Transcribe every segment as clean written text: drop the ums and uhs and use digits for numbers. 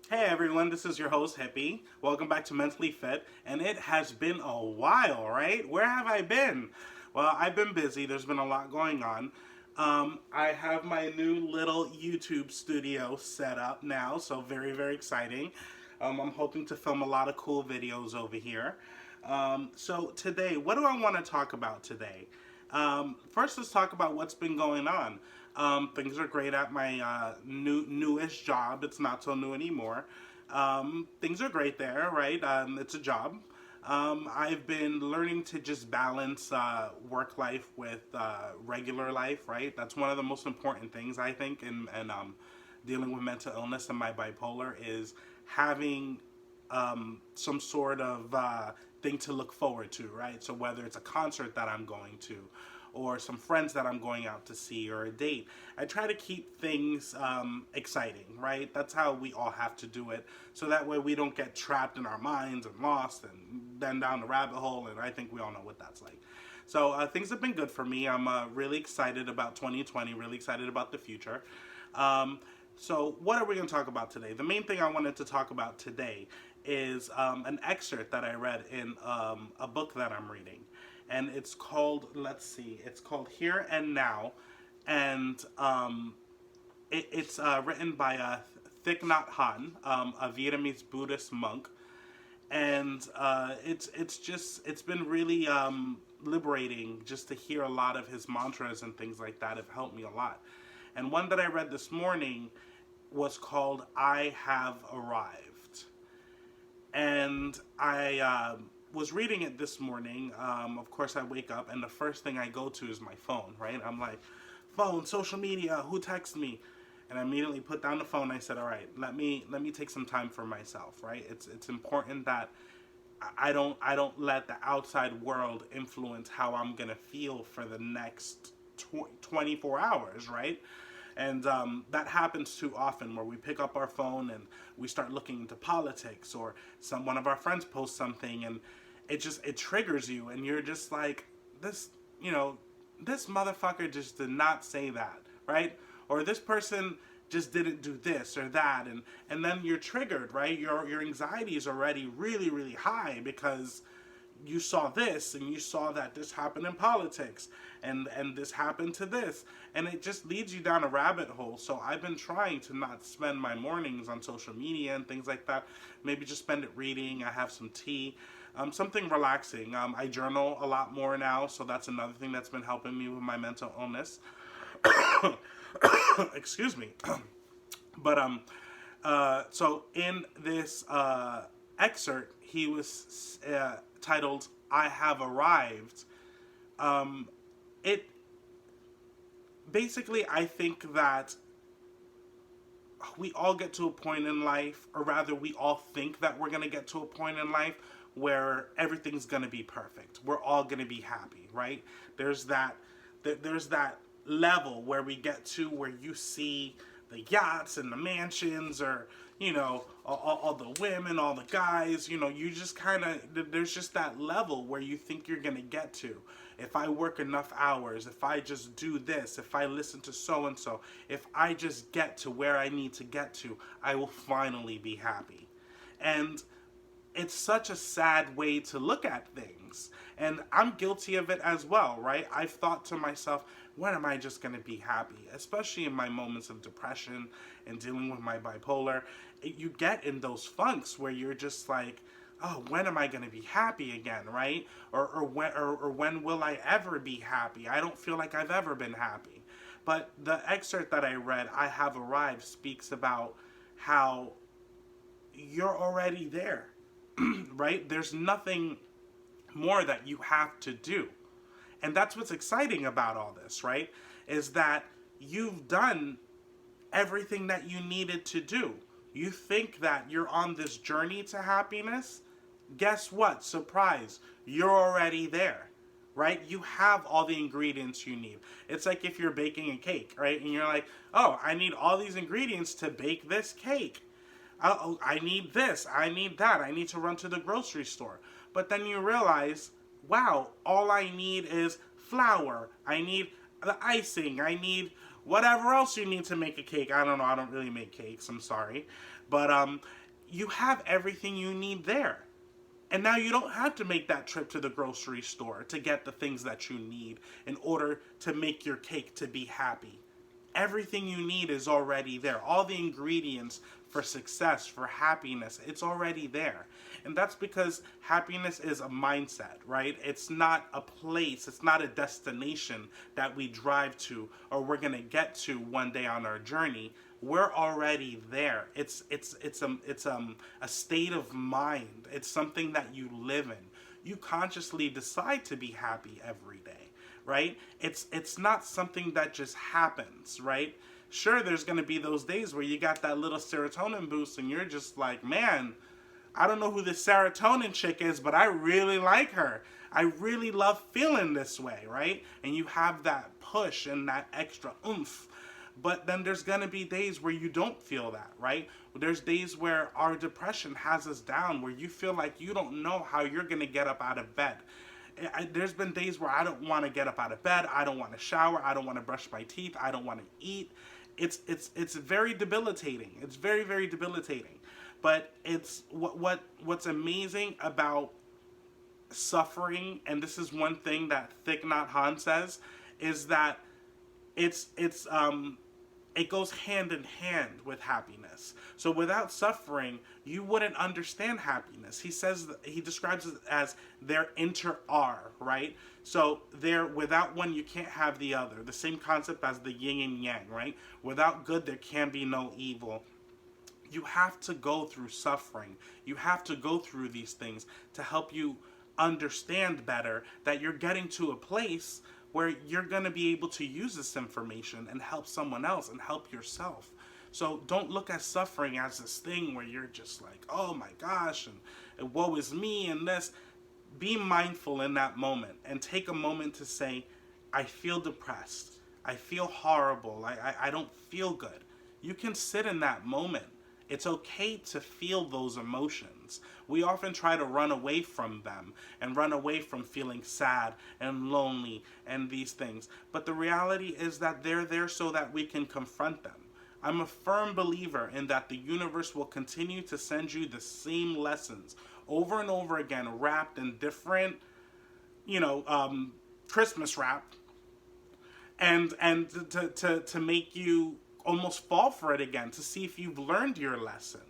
Hey everyone, this is your host Hippie. Welcome back to Mentally Fit, and it has been a while, right? Where have I been? Well, I've been busy. There's been a lot going on. I have my new little YouTube studio set up now, so very, very exciting. I'm hoping to film a lot of cool videos over here. So today, what do I want to talk about today? First, let's talk about what's been going on. Things are great at my newish job. It's not so new anymore. Things are great there, right? It's a job. I've been learning to just balance work life with regular life, right? That's one of the most important things I think in dealing with mental illness and my bipolar is having some sort of thing to look forward to, right? So whether it's a concert that I'm going to, or some friends that I'm going out to see, or a date, I try to keep things exciting, right? That's how we all have to do it, so that way we don't get trapped in our minds and lost and then down the rabbit hole, and I think we all know what that's like. So things have been good for me. I'm really excited about 2020, really excited about the future. So what are we going to talk about today? The main thing I wanted to talk about today is an excerpt that I read in a book that I'm reading. And it's called, let's see, it's called Here and Now. And it's written by Thich Nhat Hanh, a Vietnamese Buddhist monk. And it's been really liberating just to hear a lot of his mantras and things like that have helped me a lot. And one that I read this morning was called I Have Arrived. And I was reading it this morning. Of course, I wake up and the first thing I go to is my phone, right? I'm like, phone, social media, who texts me? And I immediately put down the phone. I said, all right, let me take some time for myself, right? It's important that I don't let the outside world influence how I'm gonna feel for the next 24 hours, right? And that happens too often, where we pick up our phone and we start looking into politics, or one of our friends posts something, and it triggers you, and you're just like, this, this motherfucker just did not say that, right? Or this person just didn't do this or that, and then you're triggered, right? Your anxiety is already really, really high because you saw this, and you saw that this happened in politics, and this happened to this, and it just leads you down a rabbit hole. So I've been trying to not spend my mornings on social media and things like that. Maybe just spend it reading. I have some tea, something relaxing. I journal a lot more now, so that's another thing that's been helping me with my mental illness. Excuse me. But so in this excerpt, he was titled "I Have Arrived." It basically, I think that we all get to a point in life, or rather, we all think that we're gonna get to a point in life where everything's gonna be perfect. We're all gonna be happy, right? There's that level where we get to where you see the yachts and the mansions, or all the women, all the guys. You just kind of, there's just that level where you think you're gonna get to. If I work enough hours, if I just do this, if I listen to so and so, if I just get to where I need to get to, I will finally be happy. And it's such a sad way to look at things. And I'm guilty of it as well, right? I've thought to myself, when am I just going to be happy? Especially in my moments of depression and dealing with my bipolar. You get in those funks where you're just like, oh, when am I going to be happy again, right? Or when will I ever be happy? I don't feel like I've ever been happy. But the excerpt that I read, I Have Arrived, speaks about how you're already there. Right? There's nothing more that you have to do. And that's what's exciting about all this, right? Is that you've done everything that you needed to do. You think that you're on this journey to happiness. Guess what? Surprise. You're already there, right? You have all the ingredients you need. It's like if you're baking a cake, right? And you're like, oh, I need all these ingredients to bake this cake. Oh, I need this, I need that, I need to run to the grocery store. But then you realize, wow, all I need is flour, I need the icing, I need whatever else you need to make a cake. I don't know. I don't really make cakes. I'm sorry. But you have everything you need there. And now you don't have to make that trip to the grocery store to get the things that you need in order to make your cake to be happy. Everything you need is already there. All the ingredients for success, for happiness, it's already there. And that's because happiness is a mindset, right? It's not a place, it's not a destination that we drive to or we're going to get to one day on our journey. We're already there. It's a state of mind. It's something that you live in. You consciously decide to be happy every day, right? It's not something that just happens, right? Sure, there's going to be those days where you got that little serotonin boost and you're just like, man, I don't know who this serotonin chick is, but I really like her. I really love feeling this way, right? And you have that push and that extra oomph. But then there's going to be days where you don't feel that, right? There's days where our depression has us down, where you feel like you don't know how you're going to get up out of bed. There's been days where I don't want to get up out of bed. I don't want to shower. I don't want to brush my teeth. I don't want to eat. It's very debilitating. It's very, very debilitating. But it's what's amazing about suffering, and this is one thing that Thich Nhat Hanh says, is that it goes hand in hand with happiness. So without suffering, you wouldn't understand happiness. He describes it as they're inter-are, right? So there, without one, you can't have the other. The same concept as the yin and yang, right? Without good, there can be no evil. You have to go through suffering. You have to go through these things to help you understand better that you're getting to a place where you're going to be able to use this information and help someone else and help yourself. So don't look at suffering as this thing where you're just like, oh my gosh, and woe is me and this. Be mindful in that moment and take a moment to say, I feel depressed. I feel horrible. I don't feel good. You can sit in that moment. It's okay to feel those emotions. We often try to run away from them and run away from feeling sad and lonely and these things. But the reality is that they're there so that we can confront them. I'm a firm believer in that the universe will continue to send you the same lessons over and over again, wrapped in different, Christmas wrap, and to make you almost fall for it again, to see if you've learned your lesson.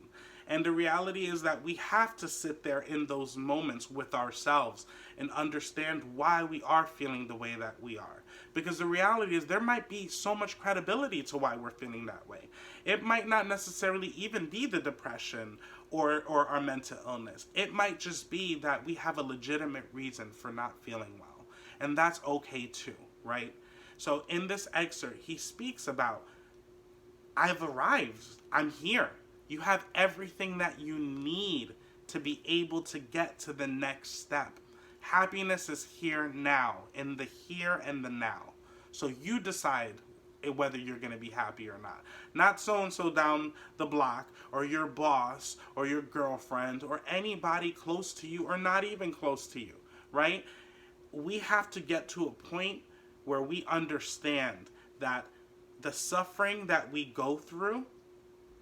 And the reality is that we have to sit there in those moments with ourselves and understand why we are feeling the way that we are. Because the reality is there might be so much credibility to why we're feeling that way. It might not necessarily even be the depression or our mental illness. It might just be that we have a legitimate reason for not feeling well. And that's okay too, right? So in this excerpt, he speaks about, I've arrived. I'm here. You have everything that you need to be able to get to the next step. Happiness is here now, in the here and the now. So you decide whether you're going to be happy or not. Not so-and-so down the block, or your boss, or your girlfriend, or anybody close to you, or not even close to you, right? We have to get to a point where we understand that the suffering that we go through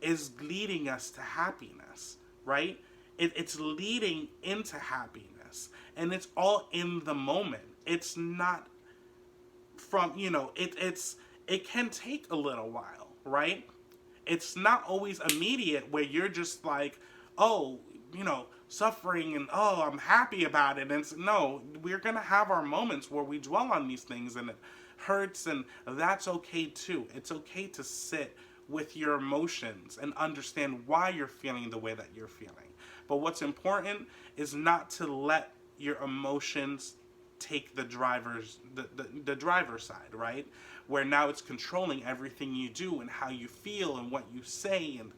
is leading us to happiness, right? It's leading into happiness. And it's all in the moment. It's not from, it can take a little while, right? It's not always immediate where you're just like, oh, suffering and, oh, I'm happy about it. And no, we're going to have our moments where we dwell on these things and it hurts, and that's okay too. It's okay to sit with your emotions and understand why you're feeling the way that you're feeling. But what's important is not to let your emotions take the driver's side, right? Where now it's controlling everything you do and how you feel and what you say, and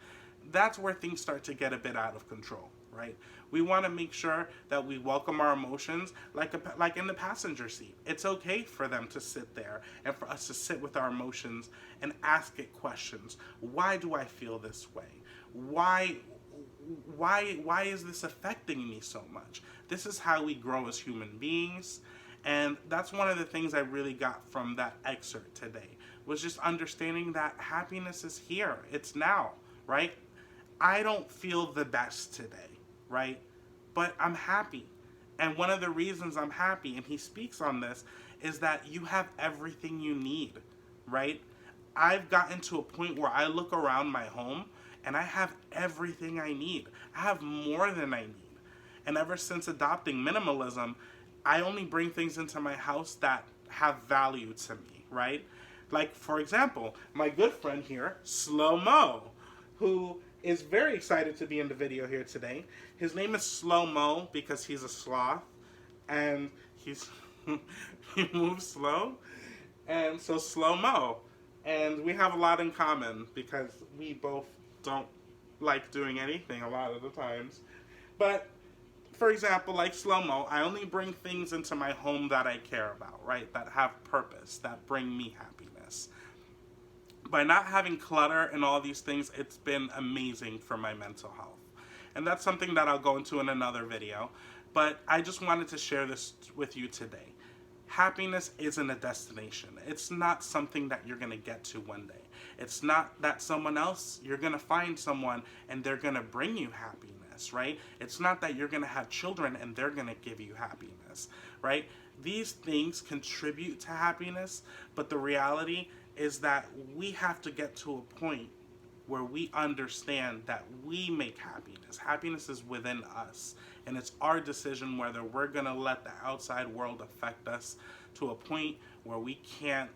that's where things start to get a bit out of control, right? We want to make sure that we welcome our emotions like in the passenger seat. It's okay for them to sit there and for us to sit with our emotions and ask it questions. Why do I feel this way? Why is this affecting me so much? This is how we grow as human beings. And that's one of the things I really got from that excerpt today, was just understanding that happiness is here. It's now, right? I don't feel the best today, right? But I'm happy. And one of the reasons I'm happy, and he speaks on this, is that you have everything you need, right? I've gotten to a point where I look around my home and I have everything I need. I have more than I need. And ever since adopting minimalism, I only bring things into my house that have value to me, right? Like, for example, my good friend here, Slow Mo, who is very excited to be in the video here today. His name is Slow Mo because he's a sloth and he's he moves slow. And so Slow Mo. And we have a lot in common because we both don't like doing anything a lot of the times. But for example, like Slow Mo, I only bring things into my home that I care about, right? That have purpose, that bring me happiness. By not having clutter and all these things, it's been amazing for my mental health. And that's something that I'll go into in another video. But I just wanted to share this with you today. Happiness isn't a destination. It's not something that you're going to get to one day. It's not that someone else, you're going to find someone and they're going to bring you happiness, right? It's not that you're going to have children and they're going to give you happiness, right? These things contribute to happiness, but the reality is that we have to get to a point where we understand that we make happiness. Happiness is within us, and it's our decision whether we're going to let the outside world affect us to a point where we can't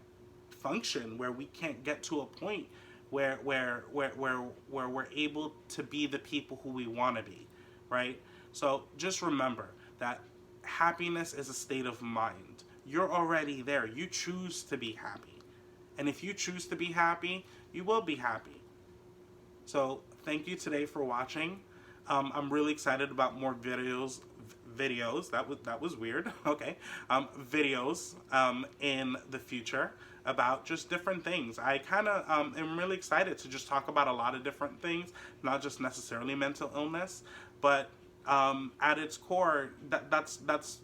function, where we can't get to a point where we're able to be the people who we want to be, right? So just remember that happiness is a state of mind. You're already there. You choose to be happy. And if you choose to be happy, you will be happy. So thank you today for watching. I'm really excited about more videos. That was weird. Okay. Videos in the future about just different things. I kind of am really excited to just talk about a lot of different things, not just necessarily mental illness, but at its core, that's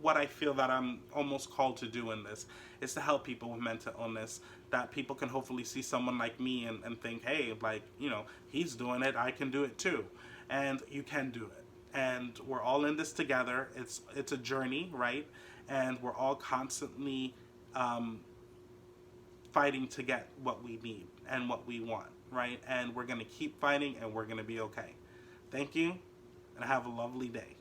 what I feel that I'm almost called to do in this, is to help people with mental illness, that people can hopefully see someone like me and think, hey, like, you know, he's doing it, I can do it too. And you can do it. And we're all in this together. It's a journey, right? And we're all constantly fighting to get what we need and what we want, right? And we're going to keep fighting and we're going to be okay. Thank you, and have a lovely day.